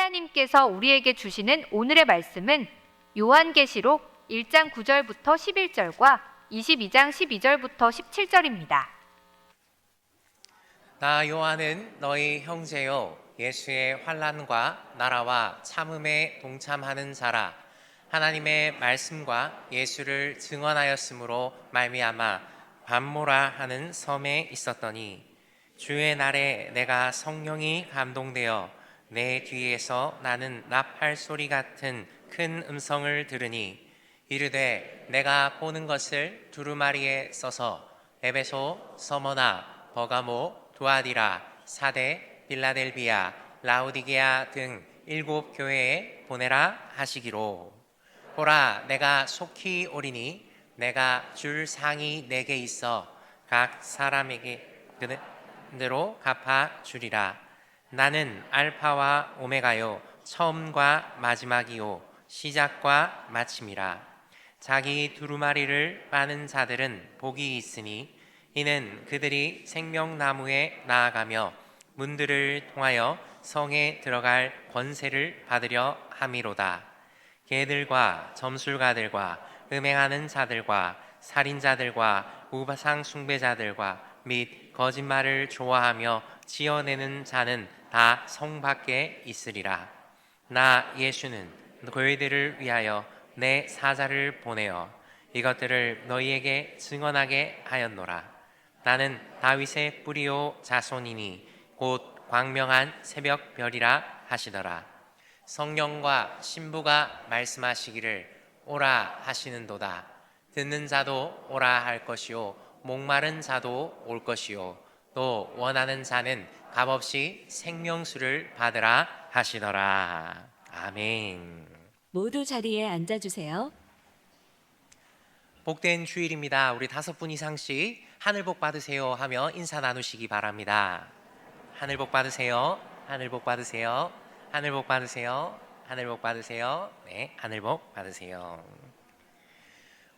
하나님께서 우리에게 주시는 오늘의 말씀은 요한계시록 1장 9절부터 11절과 22장 12절부터 17절입니다. 나 요한은 너희 형제요 예수의 환난과 나라와 참음에 동참하는 자라. 하나님의 말씀과 예수를 증언하였으므로 말미암아 반모라 하는 섬에 있었더니, 주의 날에 내가 성령이 감동되어 내 뒤에서 나는 나팔 소리 같은 큰 음성을 들으니, 이르되 내가 보는 것을 두루마리에 써서 에베소, 서머나, 버가모, 두아디라, 사대, 빌라델비아, 라우디게아 등 7교회에 보내라 하시기로. 보라, 내가 속히 오리니 내가 줄 상이 내게 있어 각 사람에게 그대로 갚아 주리라. 나는 알파와 오메가요 처음과 마지막이요 시작과 마침이라. 자기 두루마리를 빠는 자들은 복이 있으니 이는 그들이 생명나무에 나아가며 문들을 통하여 성에 들어갈 권세를 받으려 함이로다. 개들과 점술가들과 음행하는 자들과 살인자들과 우상 숭배자들과 및 거짓말을 좋아하며 지어내는 자는 다 성 밖에 있으리라. 나 예수는 교회들을 위하여 내 사자를 보내어 이것들을 너희에게 증언하게 하였노라. 나는 다윗의 뿌리요 자손이니 곧 광명한 새벽별이라 하시더라. 성령과 신부가 말씀하시기를 오라 하시는도다. 듣는 자도 오라 할 것이요 목마른 자도 올 것이요 또 원하는 자는 값없이 생명수를 받으라 하시더라. 아멘. 모두 자리에 앉아주세요. 복된 주일입니다. 우리 5분 이상씩 하늘 복 받으세요 하며 인사 나누시기 바랍니다. 하늘 복 받으세요. 하늘 복 받으세요. 하늘 복 받으세요. 하늘 복 받으세요. 네, 하늘 복 받으세요.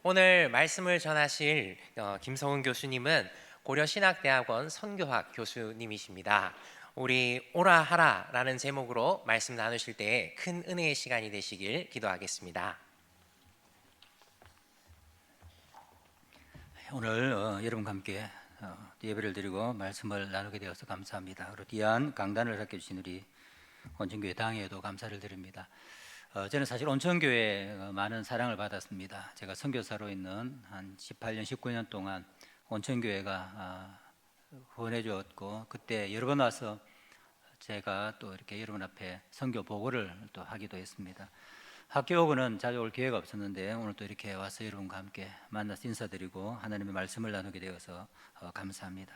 오늘 말씀을 전하실 김성훈 교수님은 고려신학대학원 선교학 교수님이십니다. 우리 오라 하라 라는 제목으로 말씀 나누실 때 큰 은혜의 시간이 되시길 기도하겠습니다. 오늘 여러분과 함께 예배를 드리고 말씀을 나누게 되어서 감사합니다. 그리고 귀한 강단을 갖게 주신 우리 온천교회 당회에도 감사를 드립니다. 저는 사실 온천교회에 많은 사랑을 받았습니다. 제가 선교사로 있는 한 18년, 19년 동안 온천교회가 후원해 주었고, 그때 여러 번 와서 제가 또 이렇게 여러분 앞에 선교 보고를 또 하기도 했습니다. 학교 오고는 자주 올 기회가 없었는데 오늘 또 이렇게 와서 여러분과 함께 만나서 인사드리고 하나님의 말씀을 나누게 되어서 감사합니다.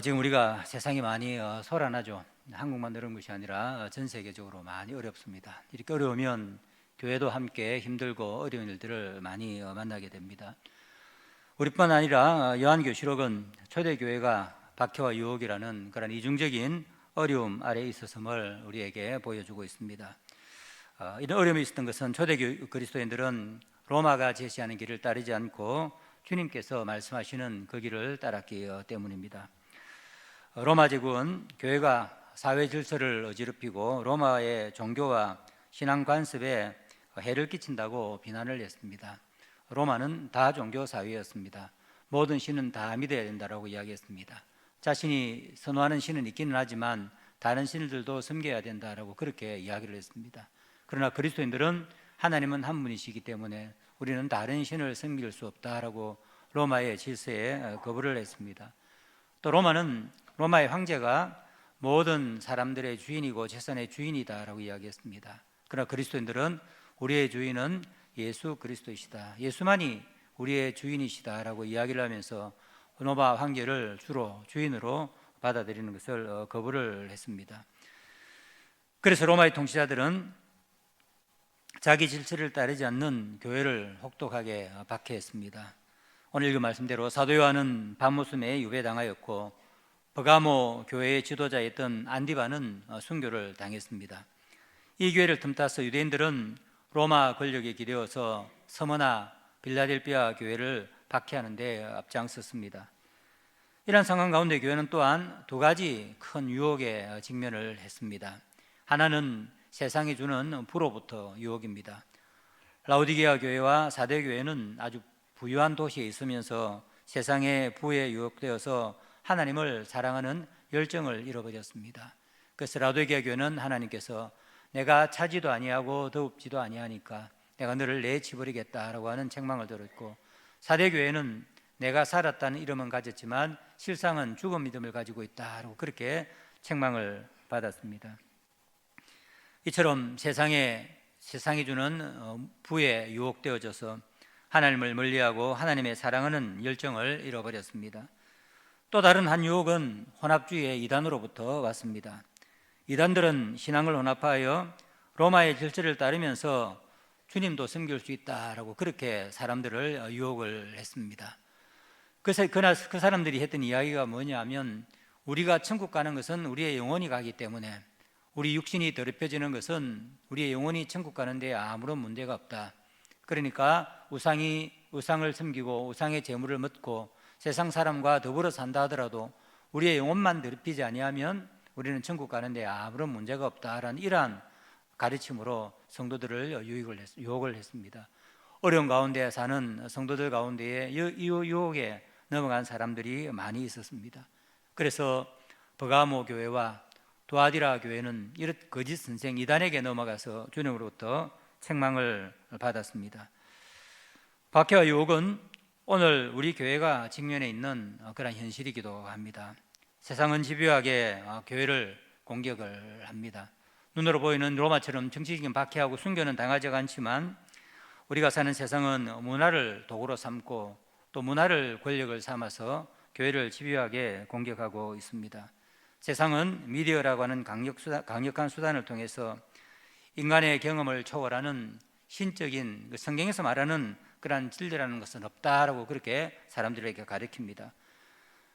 지금 우리가 세상이 많이 소란하죠. 한국만 어려운 것이 아니라 전 세계적으로 많이 어렵습니다. 이렇게 어려우면 교회도 함께 힘들고 어려운 일들을 많이 만나게 됩니다. 우리뿐 아니라 요한계시록은 초대교회가 박해와 유혹이라는 그런 이중적인 어려움 아래에 있었음을 우리에게 보여주고 있습니다. 이런 어려움이 있었던 것은 초대 그리스도인들은 로마가 제시하는 길을 따르지 않고 주님께서 말씀하시는 그 길을 따랐기 때문입니다. 로마 제국은 교회가 사회 질서를 어지럽히고 로마의 종교와 신앙 관습에 해를 끼친다고 비난을 했습니다. 로마는 다종교 사회였습니다. 모든 신은 다 믿어야 된다고 이야기했습니다. 자신이 선호하는 신은 있기는 하지만 다른 신들도 섬겨야 된다고 그렇게 이야기를 했습니다. 그러나 그리스도인들은 하나님은 한 분이시기 때문에 우리는 다른 신을 섬길 수 없다라고 로마의 질서에 거부를 했습니다. 또 로마의 황제가 모든 사람들의 주인이고 재산의 주인이다라고 이야기했습니다. 그러나 그리스도인들은 우리의 주인은 예수 그리스도이시다, 예수만이 우리의 주인이시다라고 이야기를 하면서 로마 황제를 주로 주인으로 받아들이는 것을 거부를 했습니다. 그래서 로마의 통치자들은 자기 질서를 따르지 않는 교회를 혹독하게 박해했습니다. 오늘 읽은 말씀대로 사도 요한은 밤모섬에 유배당하였고, 버가모 교회의 지도자였던 안디바는 순교를 당했습니다. 이 교회를 틈타서 유대인들은 로마 권력에 기대어서 서머나 빌라델비아 교회를 박해하는 데 앞장섰습니다. 이런 상황 가운데 교회는 또한 두 가지 큰 유혹에 직면을 했습니다. 하나는 세상이 주는 부로부터 유혹입니다. 라오디게아 교회와 사대 교회는 아주 부유한 도시에 있으면서 세상의 부에 유혹되어서 하나님을 사랑하는 열정을 잃어버렸습니다. 그래서 라오디게아 교회는 하나님께서 내가 차지도 아니하고 더웁지도 아니하니까 내가 너를 내치버리겠다라고 하는 책망을 들었고, 사대 교회는 내가 살았다는 이름은 가졌지만 실상은 죽은 믿음을 가지고 있다라고 그렇게 책망을 받았습니다. 이처럼 세상이 주는 부에 유혹되어져서 하나님을 멀리하고 하나님의 사랑하는 열정을 잃어버렸습니다. 또 다른 한 유혹은 혼합주의의 이단으로부터 왔습니다. 이단들은 신앙을 혼합하여 로마의 질서를 따르면서 주님도 섬길 수 있다라고 그렇게 사람들을 유혹을 했습니다. 그래서 그 사람들이 했던 이야기가 뭐냐면, 우리가 천국 가는 것은 우리의 영혼이 가기 때문에 우리 육신이 더럽혀지는 것은 우리의 영혼이 천국 가는 데 아무런 문제가 없다. 그러니까 우상을 섬기고 우상의 제물을 먹고 세상 사람과 더불어 산다 하더라도 우리의 영혼만 더럽히지 아니하면 우리는 천국 가는 데 아무런 문제가 없다라는 이러한 가르침으로 성도들을 유혹을 했습니다. 어려운 가운데 사는 성도들 가운데에 이 유혹에 넘어간 사람들이 많이 있었습니다. 그래서 버가모 교회와 두아디라 교회는 이런 거짓 선생 이단에게 넘어가서 주님으로부터 책망을 받았습니다. 박해와 유혹은 오늘 우리 교회가 직면해 있는 그런 현실이기도 합니다. 세상은 집요하게 교회를 공격을 합니다. 눈으로 보이는 로마처럼 정치적인 박해하고 순교는 당하지 않지만 우리가 사는 세상은 문화를 도구로 삼고 또 문화를 권력을 삼아서 교회를 집요하게 공격하고 있습니다. 세상은 미디어라고 하는 강력한 수단을 통해서 인간의 경험을 초월하는 신적인 성경에서 말하는 그러한 진리라는 것은 없다라고 그렇게 사람들에게 가르칩니다.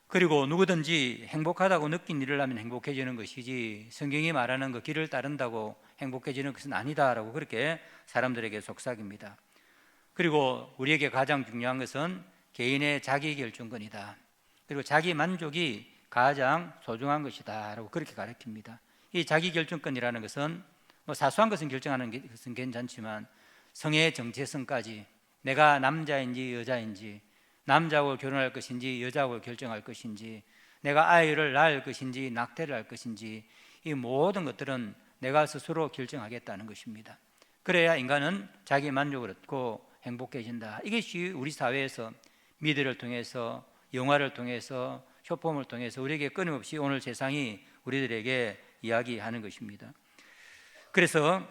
그리고 누구든지 행복하다고 느낀 일을 하면 행복해지는 것이지 성경이 말하는 그 길을 따른다고 행복해지는 것은 아니다라고 그렇게 사람들에게 속삭입니다. 그리고 우리에게 가장 중요한 것은 개인의 자기결정권이다. 그리고 자기 만족이 가장 소중한 것이다 라고 그렇게 가르칩니다. 이 자기결정권이라는 것은 사소한 것은 결정하는 것은 괜찮지만 성의 정체성까지, 내가 남자인지 여자인지, 남자하고 결혼할 것인지 여자하고 결정할 것인지, 내가 아이를 낳을 것인지 낙태를 할 것인지, 이 모든 것들은 내가 스스로 결정하겠다는 것입니다. 그래야 인간은 자기 만족을 얻고 행복해진다. 이것이 우리 사회에서 미디어를 통해서, 영화를 통해서, 쇼폼을 통해서 우리에게 끊임없이 오늘 세상이 우리들에게 이야기하는 것입니다. 그래서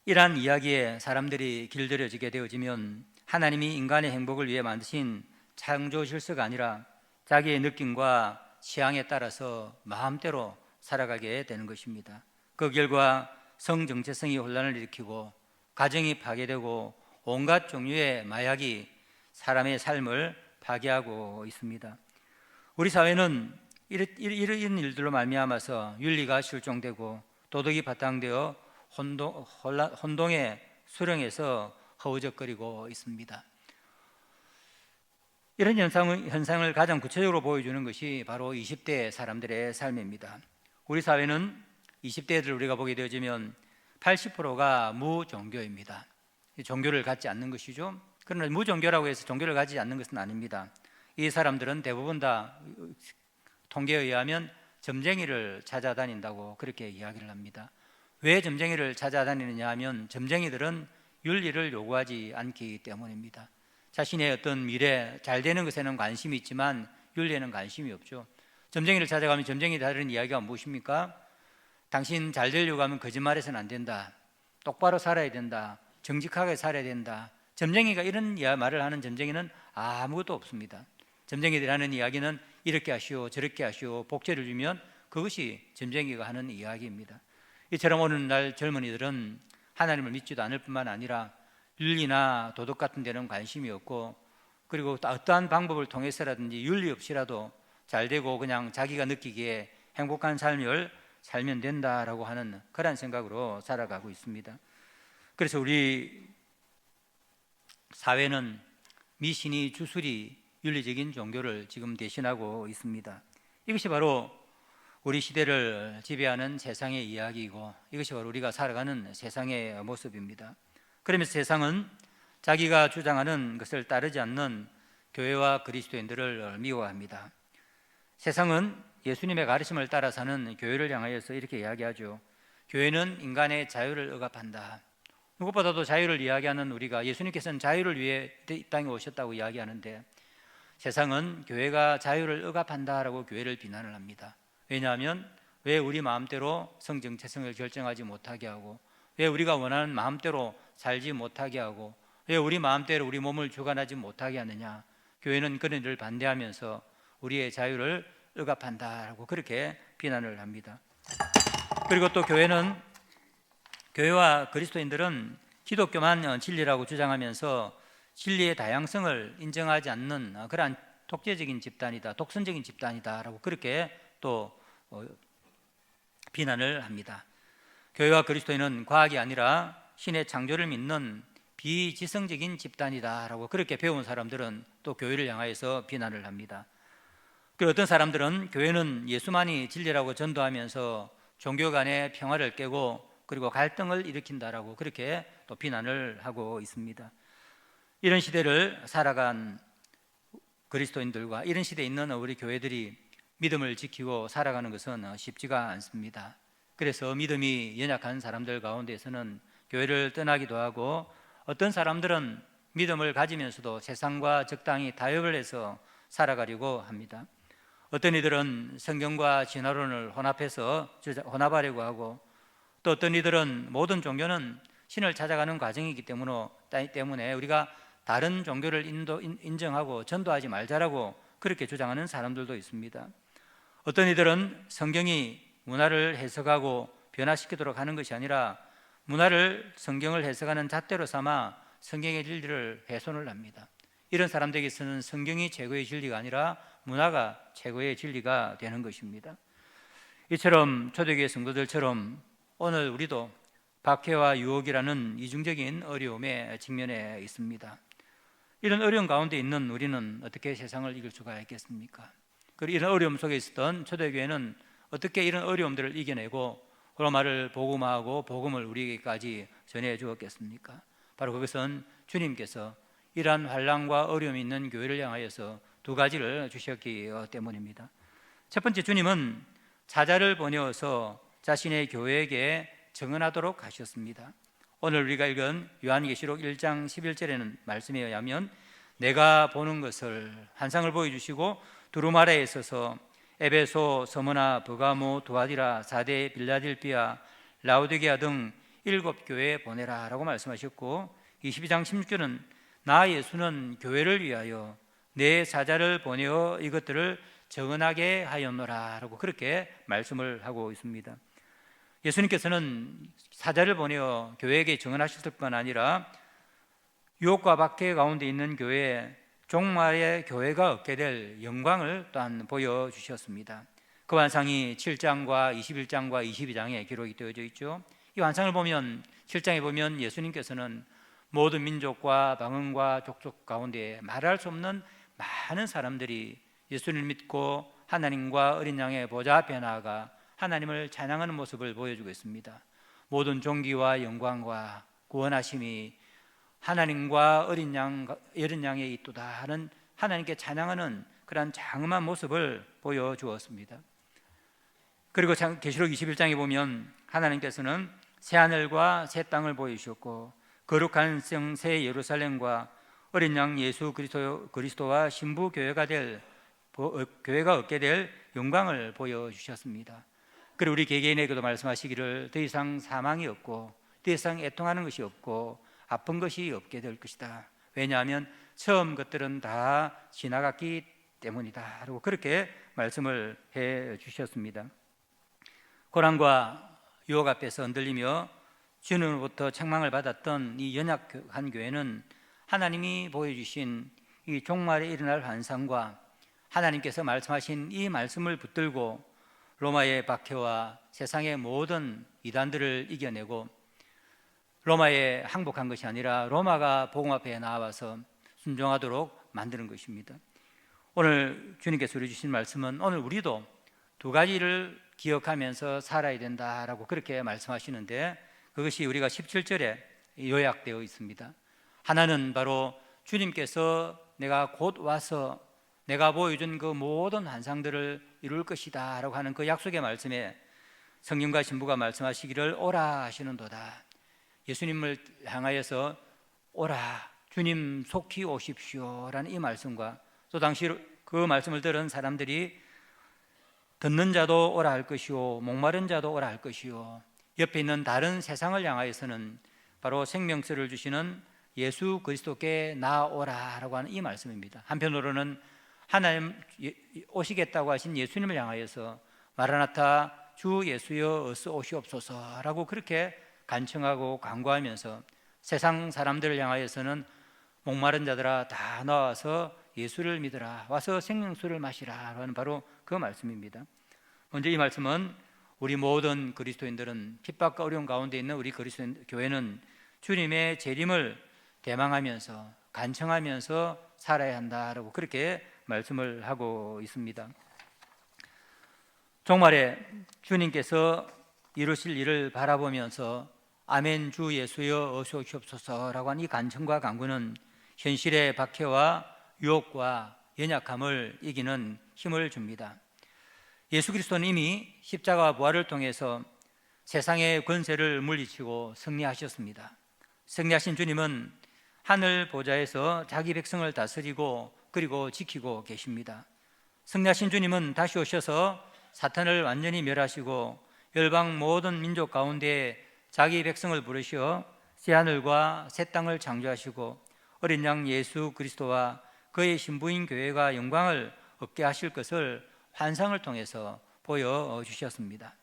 이러한 이야기에 사람들이 길들여지게 되어지면 하나님이 인간의 행복을 위해 만드신 창조 질서가 아니라 자기의 느낌과 취향에 따라서 마음대로 살아가게 되는 것입니다. 그 결과 성정체성이 혼란을 일으키고 가정이 파괴되고 온갖 종류의 마약이 사람의 삶을 파괴하고 있습니다. 우리 사회는 이런 일들로 말미암아서 윤리가 실종되고 도덕이 바탕되어 혼동의 수렁에서 허우적거리고 있습니다. 이런 현상을 가장 구체적으로 보여주는 것이 바로 20대 사람들의 삶입니다. 우리 사회는 20대들을 우리가 보게 되어지면 80%가 무종교입니다. 종교를 갖지 않는 것이죠. 그러나 무종교라고 해서 종교를 가지지 않는 것은 아닙니다. 이 사람들은 대부분 다 통계에 의하면 점쟁이를 찾아다닌다고 그렇게 이야기를 합니다. 왜 점쟁이를 찾아다니느냐 하면 점쟁이들은 윤리를 요구하지 않기 때문입니다. 자신의 어떤 미래 잘 되는 것에는 관심이 있지만 윤리에는 관심이 없죠. 점쟁이를 찾아가면 점쟁이들이 하는 이야기가 무엇입니까? 당신 잘 되려고 하면 거짓말해서는 안 된다. 똑바로 살아야 된다. 정직하게 살아야 된다. 점쟁이가 이런 말을 하는 점쟁이는 아무것도 없습니다. 점쟁이들이 하는 이야기는 이렇게 하시오 저렇게 하시오 복제를 주면 그것이 점쟁이가 하는 이야기입니다. 이처럼 오늘날 젊은이들은 하나님을 믿지도 않을 뿐만 아니라 윤리나 도덕 같은 데는 관심이 없고, 그리고 어떠한 방법을 통해서라든지 윤리 없이라도 잘 되고 그냥 자기가 느끼기에 행복한 삶을 살면 된다라고 하는 그런 생각으로 살아가고 있습니다. 그래서 우리 사회는 미신이 주술이 윤리적인 종교를 지금 대신하고 있습니다. 이것이 바로 우리 시대를 지배하는 세상의 이야기이고 이것이 바로 우리가 살아가는 세상의 모습입니다. 그러면서 세상은 자기가 주장하는 것을 따르지 않는 교회와 그리스도인들을 미워합니다. 세상은 예수님의 가르침을 따라 사는 교회를 향하여서 이렇게 이야기하죠. 교회는 인간의 자유를 억압한다. 무엇보다도 자유를 이야기하는 우리가 예수님께서는 자유를 위해 이 땅에 오셨다고 이야기하는데 세상은 교회가 자유를 억압한다라고 교회를 비난을 합니다. 왜냐하면 왜 우리 마음대로 성정체성을 결정하지 못하게 하고 왜 우리가 원하는 마음대로 살지 못하게 하고 왜 우리 마음대로 우리 몸을 주관하지 못하게 하느냐. 교회는 그런 일을 반대하면서 우리의 자유를 억압한다라고 그렇게 비난을 합니다. 그리고 또 교회와 그리스도인들은 기독교만 진리라고 주장하면서 진리의 다양성을 인정하지 않는 그러한 독재적인 집단이다, 독선적인 집단이다라고 그렇게 또 비난을 합니다. 교회와 그리스도인은 과학이 아니라 신의 창조를 믿는 비지성적인 집단이다라고 그렇게 배운 사람들은 또 교회를 향하여서 비난을 합니다. 그리고 어떤 사람들은 교회는 예수만이 진리라고 전도하면서 종교 간의 평화를 깨고 그리고 갈등을 일으킨다라고 그렇게 또 비난을 하고 있습니다. 이런 시대를 살아간 그리스도인들과 이런 시대에 있는 우리 교회들이 믿음을 지키고 살아가는 것은 쉽지가 않습니다. 그래서 믿음이 연약한 사람들 가운데서는 교회를 떠나기도 하고 어떤 사람들은 믿음을 가지면서도 세상과 적당히 타협을 해서 살아가려고 합니다. 어떤 이들은 성경과 진화론을 혼합하려고 하고 또 어떤 이들은 모든 종교는 신을 찾아가는 과정이기 때문에 우리가 다른 종교를 인정하고 전도하지 말자라고 그렇게 주장하는 사람들도 있습니다. 어떤 이들은 성경이 문화를 해석하고 변화시키도록 하는 것이 아니라 문화를 성경을 해석하는 잣대로 삼아 성경의 진리를 훼손을 합니다. 이런 사람들에게서는 성경이 최고의 진리가 아니라 문화가 최고의 진리가 되는 것입니다. 이처럼 초대교회 성도들처럼 오늘 우리도 박해와 유혹이라는 이중적인 어려움에 직면해 있습니다. 이런 어려움 가운데 있는 우리는 어떻게 세상을 이길 수가 있겠습니까? 그리고 이런 어려움 속에 있었던 초대교회는 어떻게 이런 어려움들을 이겨내고 로마를 복음화하고 복음을 우리에게까지 전해 주었겠습니까? 바로 그것은 주님께서 이러한 환난과 어려움이 있는 교회를 향하여서 두 가지를 주셨기 때문입니다. 첫 번째, 주님은 사자를 보내어서 자신의 교회에게 증언하도록 하셨습니다. 오늘 우리가 읽은 요한계시록 1장 11절에는 말씀에 의하면 내가 보는 것을 환상을 보여주시고 두루마리에 있어서 에베소, 서머나, 버가모, 두아디라, 사데, 빌라델비아, 라오디게아 등 7교회에 보내라 라고 말씀하셨고 22장 16절은 나 예수는 교회를 위하여 내 사자를 보내어 이것들을 증언하게 하였노라 라고 그렇게 말씀을 하고 있습니다. 예수님께서는 사자를 보내어 교회에게 증언하셨을 뿐 아니라 유혹과 박해 가운데 있는 교회에 종말의 교회가 얻게 될 영광을 또한 보여주셨습니다. 그 환상이 7장과 21장과 22장에 기록이 되어져 있죠. 이 환상을 보면 7장에 보면 예수님께서는 모든 민족과 방언과 족속 가운데 말할 수 없는 많은 사람들이 예수를 믿고 하나님과 어린 양의 보좌 앞에 나아가 하나님을 찬양하는 모습을 보여주고 있습니다. 모든 존귀와 영광과 구원하심이 하나님과 어린 양에 있도다 하는 하나님께 찬양하는 그런 장엄한 모습을 보여주었습니다. 그리고 계시록 21장에 보면 하나님께서는 새하늘과 새 땅을 보여주셨고 거룩한 성 새 예루살렘과 어린 양 예수 그리스도와 신부 교회가 얻게 될 영광을 보여주셨습니다. 그리고 우리 개개인에게도 말씀하시기를 더 이상 사망이 없고 더 이상 애통하는 것이 없고 아픈 것이 없게 될 것이다. 왜냐하면 처음 것들은 다 지나갔기 때문이다 라고 그렇게 말씀을 해 주셨습니다. 고난과 유혹 앞에서 흔들리며 주님으로부터 책망을 받았던 이 연약한 교회는 하나님이 보여주신 이 종말에 일어날 환상과 하나님께서 말씀하신 이 말씀을 붙들고 로마의 박해와 세상의 모든 이단들을 이겨내고 로마에 항복한 것이 아니라 로마가 복음 앞에 나와서 순종하도록 만드는 것입니다. 오늘 주님께서 우리 주신 말씀은 오늘 우리도 두 가지를 기억하면서 살아야 된다라고 그렇게 말씀하시는데, 그것이 우리가 17절에 요약되어 있습니다. 하나는 바로 주님께서 내가 곧 와서 내가 보여준 그 모든 환상들을 이룰 것이다 라고 하는 그 약속의 말씀에 성령과 신부가 말씀하시기를 오라 하시는도다. 예수님을 향하여서 오라, 주님 속히 오십시오 라는 이 말씀과, 또 당시 그 말씀을 들은 사람들이 듣는 자도 오라 할 것이요 목마른 자도 오라 할 것이요, 옆에 있는 다른 세상을 향하여서는 바로 생명수를 주시는 예수 그리스도께 나오라 라고 하는 이 말씀입니다. 한편으로는 하나님 오시겠다고 하신 예수님을 향하여서 마라나타 주 예수여 어서 오시옵소서 라고 그렇게 간청하고 간구하면서, 세상 사람들을 향하여서는 목마른 자들아 다 나와서 예수를 믿으라, 와서 생명수를 마시라 하는 바로 그 말씀입니다. 먼저 이 말씀은 우리 모든 그리스도인들은, 핍박과 어려움 가운데 있는 우리 그리스도인 교회는 주님의 재림을 대망하면서 간청하면서 살아야 한다라고 그렇게 말씀을 하고 있습니다. 종말에 주님께서 이루실 일을 바라보면서 아멘 주 예수여 어서 오시옵소서라고 하는 이 간청과 간구는 현실의 박해와 유혹과 연약함을 이기는 힘을 줍니다. 예수 그리스도는 이미 십자가와 부활을 통해서 세상의 권세를 물리치고 승리하셨습니다. 승리하신 주님은 하늘 보좌에서 자기 백성을 다스리고 그리고 지키고 계십니다. 승리하신 주님은 다시 오셔서 사탄을 완전히 멸하시고 열방 모든 민족 가운데 자기 백성을 부르시어 새하늘과 새 땅을 창조하시고 어린 양 예수 그리스도와 그의 신부인 교회가 영광을 얻게 하실 것을 환상을 통해서 보여주셨습니다.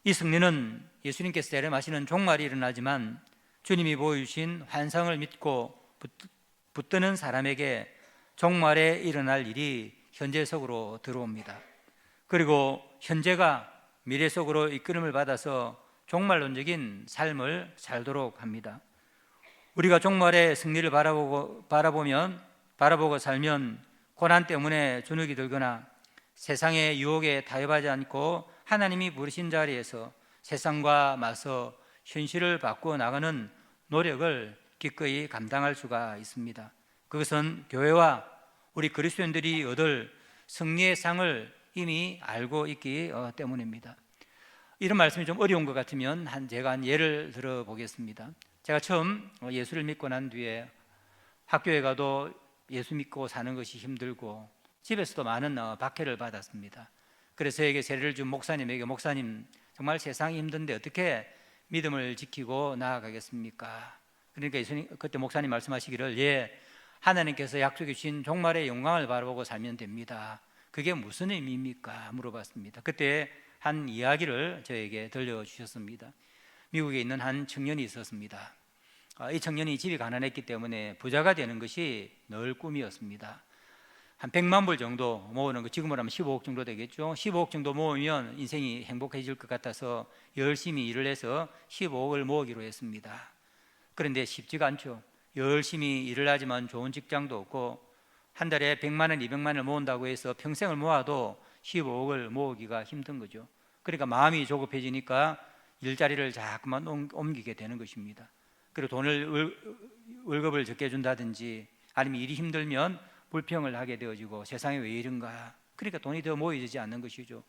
이 승리는 예수님께서 재림하시는 종말이 일어나지만 주님이 보여주신 환상을 믿고 붙드는 사람에게 종말에 일어날 일이 현재 속으로 들어옵니다. 그리고 현재가 미래 속으로 이끌음을 받아서 종말론적인 삶을 살도록 합니다. 우리가 종말의 승리를 바라보고 살면 고난 때문에 주눅이 들거나 세상의 유혹에 타협하지 않고 하나님이 부르신 자리에서 세상과 맞서 현실을 바꾸어 나가는 노력을 기꺼이 감당할 수가 있습니다. 그것은 교회와 우리 그리스도인들이 얻을 승리의 상을 이미 알고 있기 때문입니다. 이런 말씀이 좀 어려운 것 같으면 제가 한 예를 들어 보겠습니다. 제가 처음 예수를 믿고 난 뒤에 학교에 가도 예수 믿고 사는 것이 힘들고 집에서도 많은 박해를 받았습니다. 그래서 저에게 세례를 준 목사님에게, 목사님 정말 세상이 힘든데 어떻게 믿음을 지키고 나아가겠습니까? 그러니까 그때 목사님 말씀하시기를, 예, 하나님께서 약속해 주신 종말의 영광을 바라보고 살면 됩니다. 그게 무슨 의미입니까? 물어봤습니다. 그때 한 이야기를 저에게 들려주셨습니다. 미국에 있는 한 청년이 있었습니다. 이 청년이 집이 가난했기 때문에 부자가 되는 것이 늘 꿈이었습니다. 한 100만 불 정도 모으는 거, 지금으로 하면 15억 정도 되겠죠. 15억 정도 모으면 인생이 행복해질 것 같아서 열심히 일을 해서 15억을 모으기로 했습니다. 그런데 쉽지가 않죠. 열심히 일을 하지만 좋은 직장도 없고 한 달에 100만 원, 200만 원을 모은다고 해서 평생을 모아도 15억을 모으기가 힘든 거죠. 그러니까 마음이 조급해지니까 일자리를 자꾸만 옮기게 되는 것입니다. 그리고 월급을 적게 준다든지 아니면 일이 힘들면 불평을 하게 되어지고 세상에 왜 이런가, 그러니까 돈이 더 모여지지 않는 것이죠.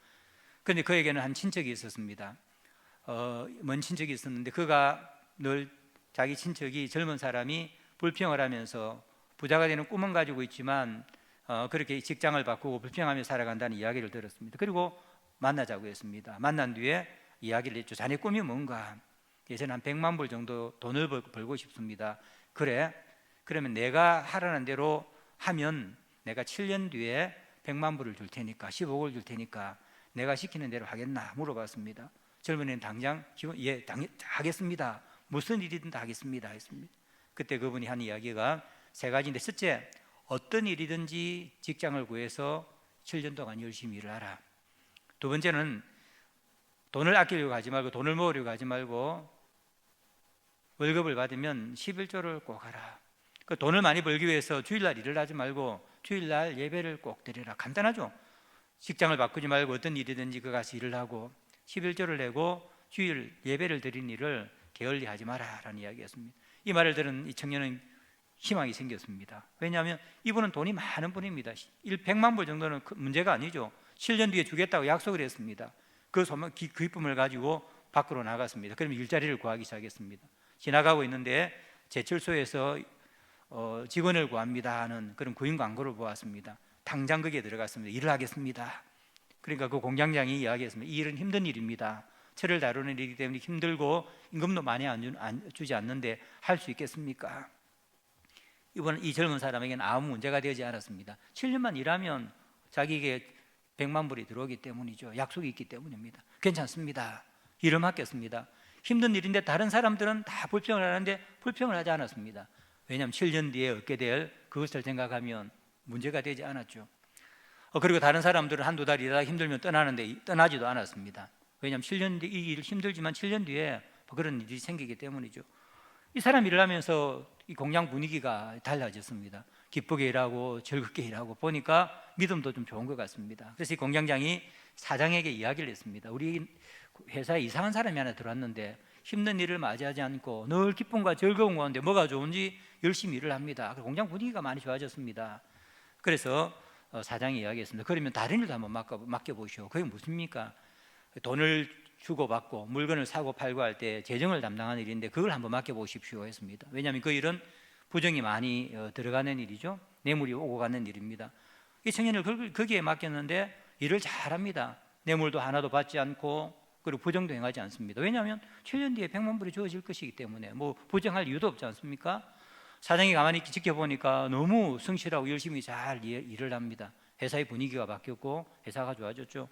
그런데 그에게는 한 친척이 있었습니다. 먼 친척이 있었는데 그가 늘 자기 친척이, 젊은 사람이 불평을 하면서 부자가 되는 꿈은 가지고 있지만 그렇게 직장을 바꾸고 불평하며 살아간다는 이야기를 들었습니다. 그리고 만나자고 했습니다. 만난 뒤에 이야기를 했죠. 자네 꿈이 뭔가? 예전에 한 100만 불 정도 돈을 벌고 싶습니다. 그래? 그러면 내가 하라는 대로 하면 내가 7년 뒤에 100만 불을 줄 테니까, 15억을 줄 테니까 내가 시키는 대로 하겠나? 물어봤습니다. 젊은이는 당장 예, 하겠습니다. 무슨 일이든 다 하겠습니다 했습니다. 그때 그분이 한 이야기가 세 가지인데, 첫째, 어떤 일이든지 직장을 구해서 7년 동안 열심히 일을 하라. 두 번째는 돈을 아끼려고 하지 말고, 돈을 모으려고 하지 말고 월급을 받으면 11조를 꼭 하라. 그 돈을 많이 벌기 위해서 주일날 일을 하지 말고 주일날 예배를 꼭 드리라. 간단하죠. 직장을 바꾸지 말고 어떤 일이든지 그 가서 일을 하고 11조를 내고 주일 예배를 드린 일을 게을리하지 마라라는 이야기였습니다. 이 말을 들은 이 청년은 희망이 생겼습니다. 왜냐하면 이분은 돈이 많은 분입니다. 100만 불 정도는 문제가 아니죠. 7년 뒤에 주겠다고 약속을 했습니다. 그 소망, 그 기쁨을 가지고 밖으로 나갔습니다. 그러면 일자리를 구하기 시작했습니다. 지나가고 있는데 제철소에서 직원을 구합니다 하는 그런 구인 광고를 보았습니다. 당장 거기에 들어갔습니다. 일을 하겠습니다. 그러니까 그 공장장이 이야기했습니다. 이 일은 힘든 일입니다. 철을 다루는 일이기 때문에 힘들고 임금도 많이 주지 않는데 할 수 있겠습니까? 이번은 이 젊은 사람에게는 아무 문제가 되지 않았습니다. 7년만 일하면 자기에게 100만 불이 들어오기 때문이죠. 약속이 있기 때문입니다. 괜찮습니다. 일을 맡겼습니다. 힘든 일인데 다른 사람들은 다 불평을 하는데 불평을 하지 않았습니다. 왜냐하면 7년 뒤에 얻게 될 그것을 생각하면 문제가 되지 않았죠. 그리고 다른 사람들은 한두 달 일하다 힘들면 떠나는데 떠나지도 않았습니다. 왜냐하면 7년 뒤 이 일 힘들지만 7년 뒤에 그런 일이 생기기 때문이죠. 이 사람 일을 하면서 이 공장 분위기가 달라졌습니다. 기쁘게 일하고 즐겁게 일하고 보니까 믿음도 좀 좋은 것 같습니다. 그래서 이 공장장이 사장에게 이야기를 했습니다. 우리 회사에 이상한 사람이 하나 들어왔는데 힘든 일을 맞이하지 않고 늘 기쁨과 즐거운 가운데 뭐가 좋은지 열심히 일을 합니다. 공장 분위기가 많이 좋아졌습니다. 그래서 사장이 이야기했습니다. 그러면 다른 일도 한번 맡겨보시오. 그게 무엇입니까? 돈을 주고받고 물건을 사고 팔고 할 때 재정을 담당하는 일인데 그걸 한번 맡겨보십시오 했습니다. 왜냐하면 그 일은 부정이 많이 들어가는 일이죠. 뇌물이 오고 가는 일입니다. 이 청년을 거기에 맡겼는데 일을 잘합니다. 뇌물도 하나도 받지 않고 그리고 부정도 행하지 않습니다. 왜냐하면 7년 뒤에 100만 불이 주어질 것이기 때문에 뭐 부정할 이유도 없지 않습니까? 사장이 가만히 지켜보니까 너무 성실하고 열심히 잘 일을 합니다. 회사의 분위기가 바뀌었고 회사가 좋아졌죠.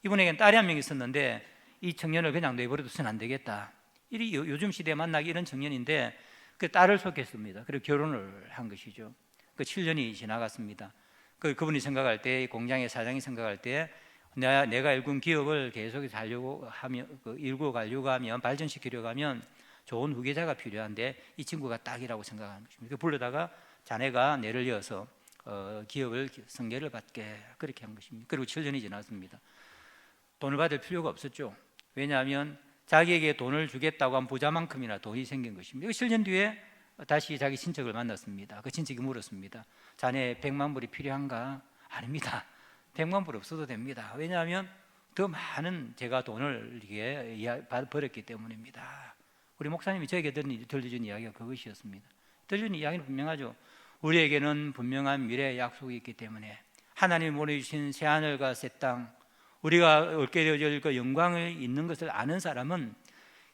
이분에게는 딸이 한 명 있었는데 이 청년을 그냥 내버려두서는 안 되겠다. 요즘 시대에 만나기 이런 청년인데 그 딸을 속였습니다. 그리고 결혼을 한 것이죠. 그 7년이 지나갔습니다. 그분이 생각할 때, 공장의 사장이 생각할 때 내가 일군 기업을 계속해서 일구 가려고 하면 발전시키려고 하면 좋은 후계자가 필요한데 이 친구가 딱이라고 생각하는 것입니다. 불러다가 자네가 뇌를 이어서 기업을 승계를 받게 그렇게 한 것입니다. 그리고 7년이 지났습니다. 돈을 받을 필요가 없었죠. 왜냐하면 자기에게 돈을 주겠다고 한 부자만큼이나 돈이 생긴 것입니다. 7년 뒤에 다시 자기 친척을 만났습니다. 그 친척이 물었습니다. 자네 100만 불이 필요한가? 아닙니다. 100만 불 없어도 됩니다. 왜냐하면 더 많은 제가 돈을 벌었기 때문입니다. 우리 목사님이 저에게 들려준 이야기가 그것이었습니다. 들려준 이야기는 분명하죠. 우리에게는 분명한 미래의 약속이 있기 때문에 하나님이 보내주신 새하늘과 새 땅, 우리가 얻게 되어질 그 영광을 있는 것을 아는 사람은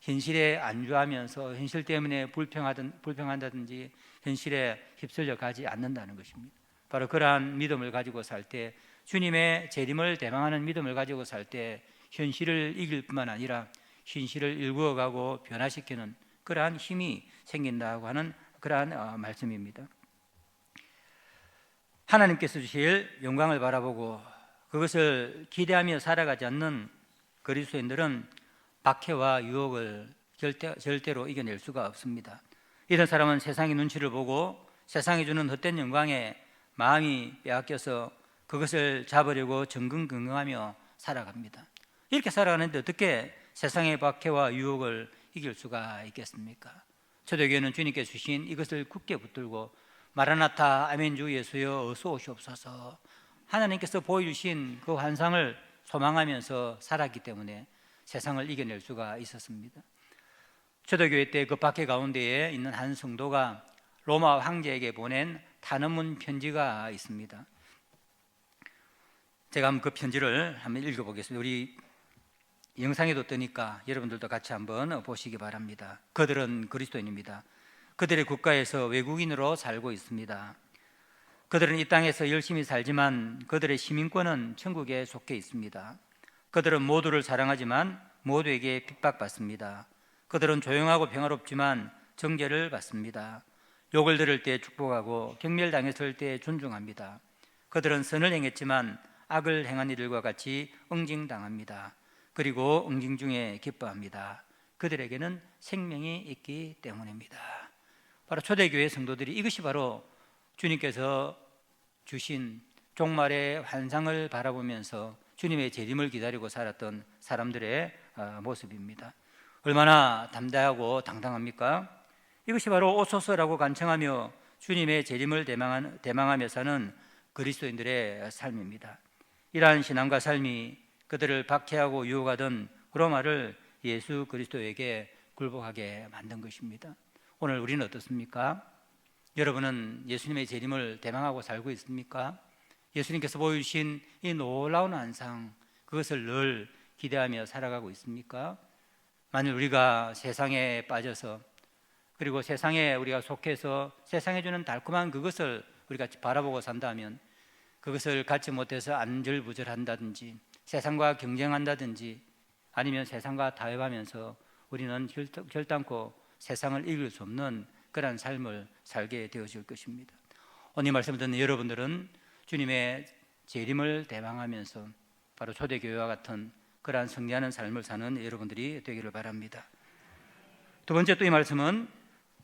현실에 안주하면서 현실 때문에 불평한다든지 현실에 휩쓸려 가지 않는다는 것입니다. 바로 그러한 믿음을 가지고 살 때, 주님의 재림을 대망하는 믿음을 가지고 살 때 현실을 이길 뿐만 아니라 현실을 일구어가고 변화시키는 그러한 힘이 생긴다고 하는 그러한 말씀입니다. 하나님께서 주실 영광을 바라보고 그것을 기대하며 살아가지 않는 그리스도인들은 박해와 유혹을 절대로 이겨낼 수가 없습니다. 이런 사람은 세상의 눈치를 보고 세상이 주는 헛된 영광에 마음이 빼앗겨서 그것을 잡으려고 전근긍긍하며 살아갑니다. 이렇게 살아가는데 어떻게 세상의 박해와 유혹을 이길 수가 있겠습니까? 초대교회는 주님께 주신 이것을 굳게 붙들고 마라나타 아멘 주 예수여 어서 오시옵소서, 하나님께서 보여주신 그 환상을 소망하면서 살았기 때문에 세상을 이겨낼 수가 있었습니다. 초대교회 때 그 박해 가운데에 있는 한 성도가 로마 황제에게 보낸 탄원문 편지가 있습니다. 제가 한번 그 편지를 한번 읽어보겠습니다. 우리 영상에도 뜨니까 여러분들도 같이 한번 보시기 바랍니다. 그들은 그리스도인입니다. 그들의 국가에서 외국인으로 살고 있습니다. 그들은 이 땅에서 열심히 살지만 그들의 시민권은 천국에 속해 있습니다. 그들은 모두를 사랑하지만 모두에게 핍박받습니다. 그들은 조용하고 평화롭지만 정죄를 받습니다. 욕을 들을 때 축복하고 경멸당했을 때 존중합니다. 그들은 선을 행했지만 악을 행한 이들과 같이 응징당합니다. 그리고 응징 중에 기뻐합니다. 그들에게는 생명이 있기 때문입니다. 바로 초대교회 성도들이 이것이 바로 주님께서 주신 종말의 환상을 바라보면서 주님의 재림을 기다리고 살았던 사람들의 모습입니다. 얼마나 담대하고 당당합니까? 이것이 바로 오소서라고 간청하며 주님의 재림을 대망하며 사는 그리스도인들의 삶입니다. 이러한 신앙과 삶이 그들을 박해하고 유혹하던 로마를 예수 그리스도에게 굴복하게 만든 것입니다. 오늘 우리는 어떻습니까? 여러분은 예수님의 재림을 대망하고 살고 있습니까? 예수님께서 보여주신 이 놀라운 환상, 그것을 늘 기대하며 살아가고 있습니까? 만일 우리가 세상에 빠져서, 그리고 세상에 우리가 속해서 세상에 주는 달콤한 그것을 우리가 바라보고 산다면, 그것을 갖지 못해서 안절부절한다든지 세상과 경쟁한다든지 아니면 세상과 타협하면서 우리는 결단코 세상을 이길 수 없는 그런 삶을 살게 되어질 것입니다. 오늘 말씀을 듣는 여러분들은 주님의 재림을 대망하면서 바로 초대교회와 같은 그러한 승리하는 삶을 사는 여러분들이 되기를 바랍니다. 두 번째 또 이 말씀은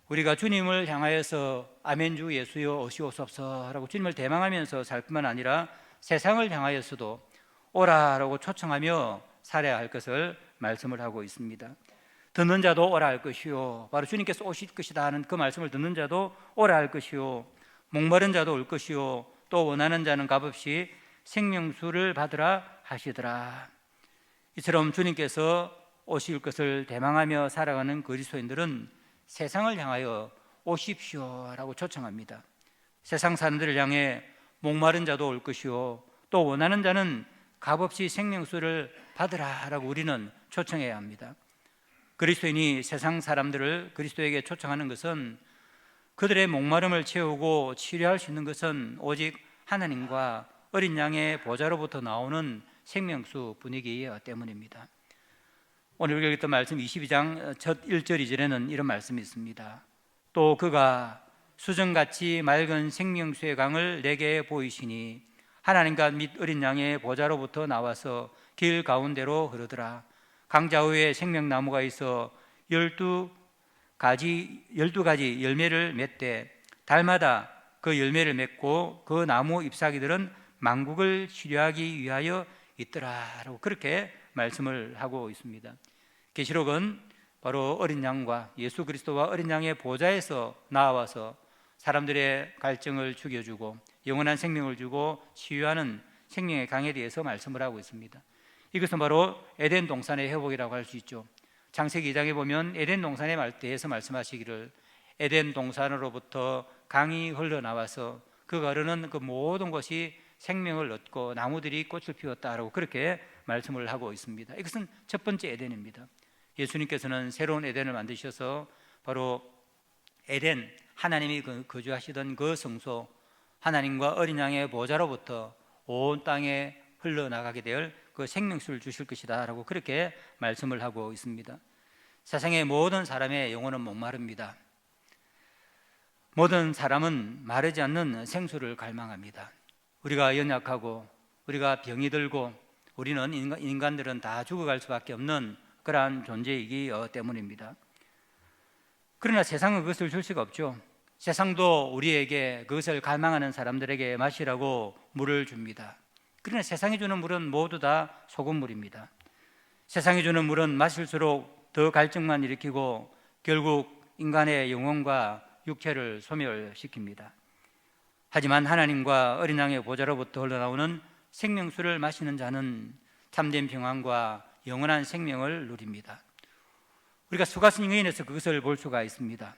우리가 주님을 향하여서 아멘 주 예수여 오시옵소서라고 주님을 대망하면서 살 뿐만 아니라 세상을 향하여서도 오라라고 초청하며 살아야 할 것을 말씀을 하고 있습니다. 듣는 자도 오라 할 것이요, 바로 주님께서 오실 것이다 하는 그 말씀을 듣는 자도 오라 할 것이요, 목마른 자도 올 것이요, 또 원하는 자는 값없이 생명수를 받으라 하시더라. 이처럼 주님께서 오실 것을 대망하며 살아가는 그리스도인들은 세상을 향하여 오십시오라고 초청합니다. 세상 사람들을 향해 목마른 자도 올 것이요, 또 원하는 자는 값없이 생명수를 받으라라고 우리는 초청해야 합니다. 그리스도인이 세상 사람들을 그리스도에게 초청하는 것은 그들의 목마름을 채우고 치료할 수 있는 것은 오직 하나님과 어린 양의 보좌로부터 나오는 생명수 분위기 때문입니다. 오늘 우리가 읽었던 말씀 22장 첫 1절 2절에는 이런 말씀이 있습니다. 또 그가 수정같이 맑은 생명수의 강을 내게 보이시니 하나님과 및 어린 양의 보좌로부터 나와서 길 가운데로 흐르더라. 강 좌우에 생명나무가 있어 12가지 열매를 맺되 달마다 그 열매를 맺고 그 나무 잎사귀들은 만국을 치료하기 위하여 있더라라고 그렇게 말씀을 하고 있습니다. 계시록은 바로 어린 양과 예수 그리스도와 어린 양의 보좌에서 나와서 사람들의 갈증을 죽여주고 영원한 생명을 주고 치유하는 생명의 강에 대해서 말씀을 하고 있습니다. 이것은 바로 에덴 동산의 회복이라고 할 수 있죠. 창세기 2장에 보면 에덴 동산에 대해서 말씀하시기를 에덴 동산으로부터 강이 흘러나와서 그가 흐르는 그 모든 것이 생명을 얻고 나무들이 꽃을 피웠다라고 그렇게 말씀을 하고 있습니다. 이것은 첫 번째 에덴입니다. 예수님께서는 새로운 에덴을 만드셔서 바로 에덴, 하나님이 거주하시던 그 성소, 하나님과 어린 양의 보좌로부터 온 땅에 흘러나가게 될 그 생명수를 주실 것이다 라고 그렇게 말씀을 하고 있습니다. 세상의 모든 사람의 영혼은 목마릅니다. 모든 사람은 마르지 않는 생수를 갈망합니다. 우리가 연약하고 우리가 병이 들고 우리는 인간들은 다 죽어갈 수밖에 없는 그러한 존재이기 때문입니다. 그러나 세상은 그것을 줄 수가 없죠. 세상도 우리에게 그것을 갈망하는 사람들에게 마시라고 물을 줍니다. 그러나 세상이 주는 물은 모두 다 소금물입니다. 세상이 주는 물은 마실수록 더 갈증만 일으키고 결국 인간의 영혼과 육체를 소멸시킵니다. 하지만 하나님과 어린 양의 보좌로부터 흘러나오는 생명수를 마시는 자는 참된 평안과 영원한 생명을 누립니다. 우리가 수가성 여인에서 그것을 볼 수가 있습니다.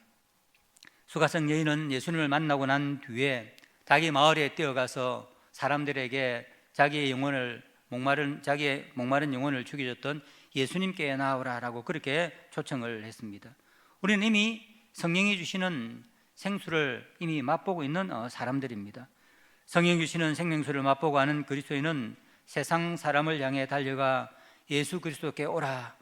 수가성 여인은 예수님을 만나고 난 뒤에 자기 마을에 뛰어가서 사람들에게 자기의 목마른 영혼을 죽여줬던 예수님께 나오라라고 그렇게 초청을 했습니다. 우리는 이미 성령이 주시는 생수를 이미 맛보고 있는 사람들입니다. 성령이 주시는 생명수를 맛보고 하는 그리스도인은 세상 사람을 향해 달려가 예수 그리스도께 오라,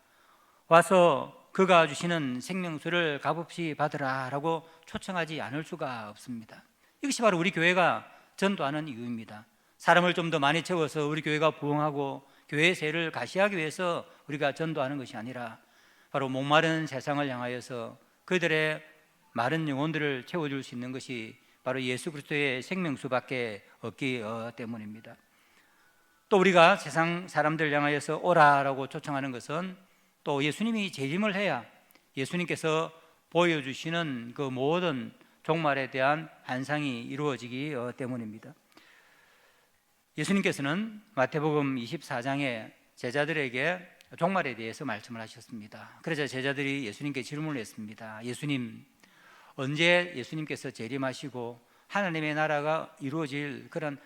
와서 그가 주시는 생명수를 값없이 받으라라고 초청하지 않을 수가 없습니다. 이것이 바로 우리 교회가 전도하는 이유입니다. 사람을 좀 더 많이 채워서 우리 교회가 부흥하고 교회의 세를 가시하기 위해서 우리가 전도하는 것이 아니라 바로 목마른 세상을 향하여서 그들의 마른 영혼들을 채워줄 수 있는 것이 바로 예수 그리스도의 생명수밖에 없기 때문입니다. 또 우리가 세상 사람들 향하여서 오라라고 초청하는 것은 또 예수님이 재림을 해야 예수님께서 보여주시는 그 모든 종말에 대한 환상이 이루어지기 때문입니다. 예수님께서는 마태복음 24장에 제자들에게 종말에 대해서 말씀을 하셨습니다. 그래서 제자들이 예수님께 질문을 했습니다. 예수님, 언제 예수님께서 재림하시고 하나님의 나라가 이루어질 그런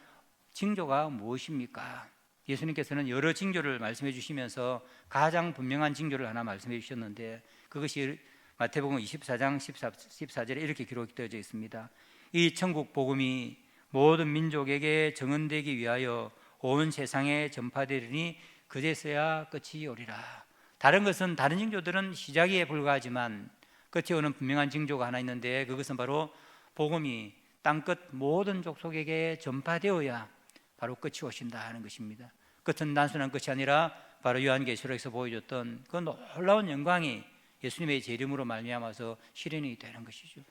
징조가 무엇입니까? 예수님께서는 여러 징조를 말씀해 주시면서 가장 분명한 징조를 하나 말씀해 주셨는데, 그것이 마태복음 24장 14절에 이렇게 기록되어져 있습니다. 이 천국 복음이 모든 민족에게 증언되기 위하여 온 세상에 전파되리니 그제서야 끝이 오리라. 다른 징조들은 시작에 불과하지만 끝이 오는 분명한 징조가 하나 있는데, 그것은 바로 복음이 땅끝 모든 족속에게 전파되어야 바로 끝이 오신다 하는 것입니다. 끝은 단순한 끝이 아니라 바로 요한계시록에서 보여줬던 그 놀라운 영광이 예수님의 재림으로 말미암아서 실현이 되는 것이죠.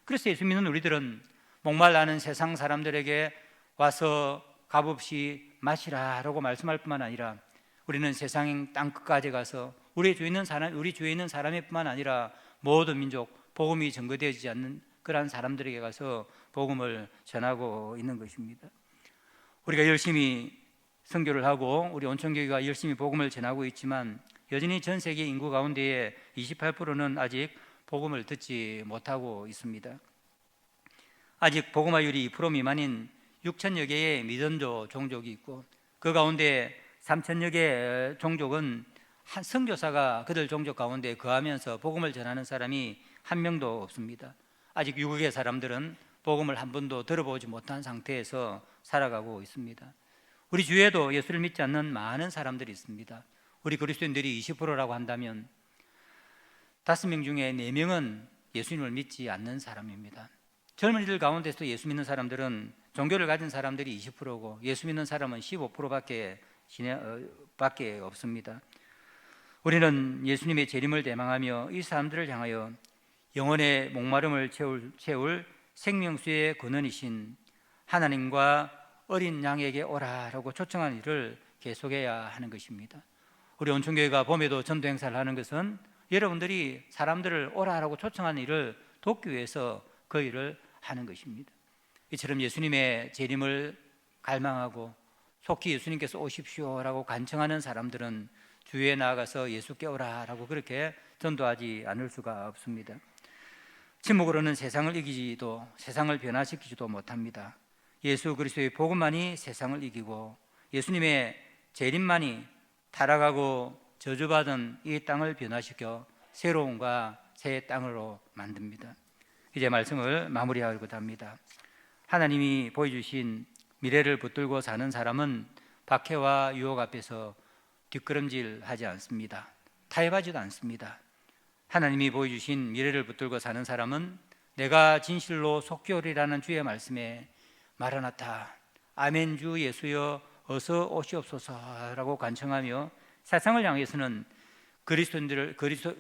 그래서 예수 믿는 우리들은 목말라는 세상 사람들에게 와서 값없이 마시라라고 말씀할 뿐만 아니라, 우리는 세상 땅끝까지 가서 우리 주위에 있는 사람일 뿐만 아니라 모든 민족, 복음이 전거되어지지 않는 그러한 사람들에게 가서 복음을 전하고 있는 것입니다. 우리가 열심히 선교를 하고 우리 온천교회가 열심히 복음을 전하고 있지만, 여전히 전 세계 인구 가운데에 28%는 아직 복음을 듣지 못하고 있습니다. 아직 복음화율이 2% 미만인 6천여 개의 미전도 종족이 있고, 그 가운데 3천여 개의 종족은 한 선교사가 그들 종족 가운데 거하면서 복음을 전하는 사람이 한 명도 없습니다. 아직 유국의 사람들은 복음을 한 번도 들어보지 못한 상태에서 살아가고 있습니다. 우리 주위에도 예수를 믿지 않는 많은 사람들이 있습니다. 우리 그리스도인들이 20%라고 한다면 5명 중에 4명은 예수님을 믿지 않는 사람입니다. 젊은이들 가운데서 예수 믿는 사람들은, 종교를 가진 사람들이 20%고 예수 믿는 사람은 15%밖에 없습니다. 우리는 예수님의 재림을 대망하며 이 사람들을 향하여 영혼의 목마름을 채울 생명수의 근원이신 하나님과 어린 양에게 오라라고 초청하는 일을 계속해야 하는 것입니다. 우리 온천교회가 봄에도 전도 행사를 하는 것은 여러분들이 사람들을 오라라고 초청하는 일을 돕기 위해서 그 일을 하는 것입니다. 이처럼 예수님의 재림을 갈망하고 속히 예수님께서 오십시오라고 간청하는 사람들은 주위에 나아가서 예수께 오라라고 그렇게 전도하지 않을 수가 없습니다. 침묵으로는 세상을 이기지도 세상을 변화시키지도 못합니다. 예수 그리스도의 복음만이 세상을 이기고 예수님의 재림만이 타락하고 저주받은 이 땅을 변화시켜 새로움과 새 땅으로 만듭니다. 이제 말씀을 마무리하려고 합니다. 하나님이 보여주신 미래를 붙들고 사는 사람은 박해와 유혹 앞에서 뒷걸음질하지 않습니다. 타협하지도 않습니다. 하나님이 보여주신 미래를 붙들고 사는 사람은 내가 진실로 속죄오리라는 주의 말씀에 마라나타, 아멘 주 예수여 어서 오시옵소서라고 간청하며 세상을 향해서는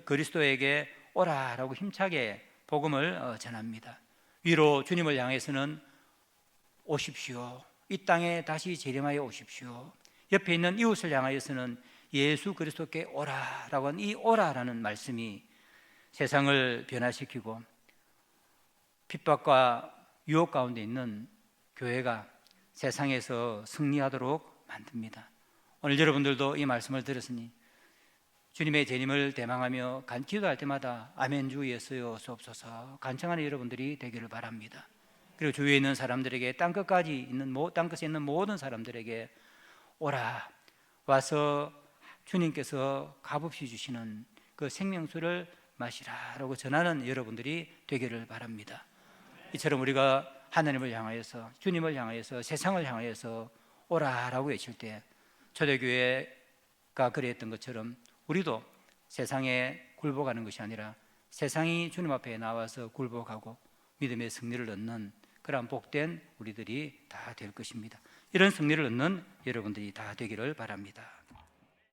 그리스도에게 오라라고 힘차게 복음을 전합니다. 위로 주님을 향해서는 오십시오, 이 땅에 다시 재림하여 오십시오. 옆에 있는 이웃을 향하여서는 예수 그리스도께 오라라고 하는 이 오라라는 말씀이 세상을 변화시키고 핍박과 유혹 가운데 있는 교회가 세상에서 승리하도록 만듭니다. 오늘 여러분들도 이 말씀을 들었으니 주님의 재림을 대망하며 기도할 때마다 아멘 주 예수여 어서옵소서 간청하는 여러분들이 되기를 바랍니다. 그리고 주위에 있는 사람들에게 땅끝에 있는 모든 사람들에게 오라, 와서 주님께서 값없이 주시는 그 생명수를 마시라라고 전하는 여러분들이 되기를 바랍니다. 이처럼 우리가 하나님을 향하여서, 주님을 향하여서, 세상을 향하여서 오라라고 외칠 때 초대교회가 그랬던 것처럼 우리도 세상에 굴복하는 것이 아니라 세상이 주님 앞에 나와서 굴복하고 믿음의 승리를 얻는 그러한 복된 우리들이 다 될 것입니다. 이런 승리를 얻는 여러분들이 다 되기를 바랍니다.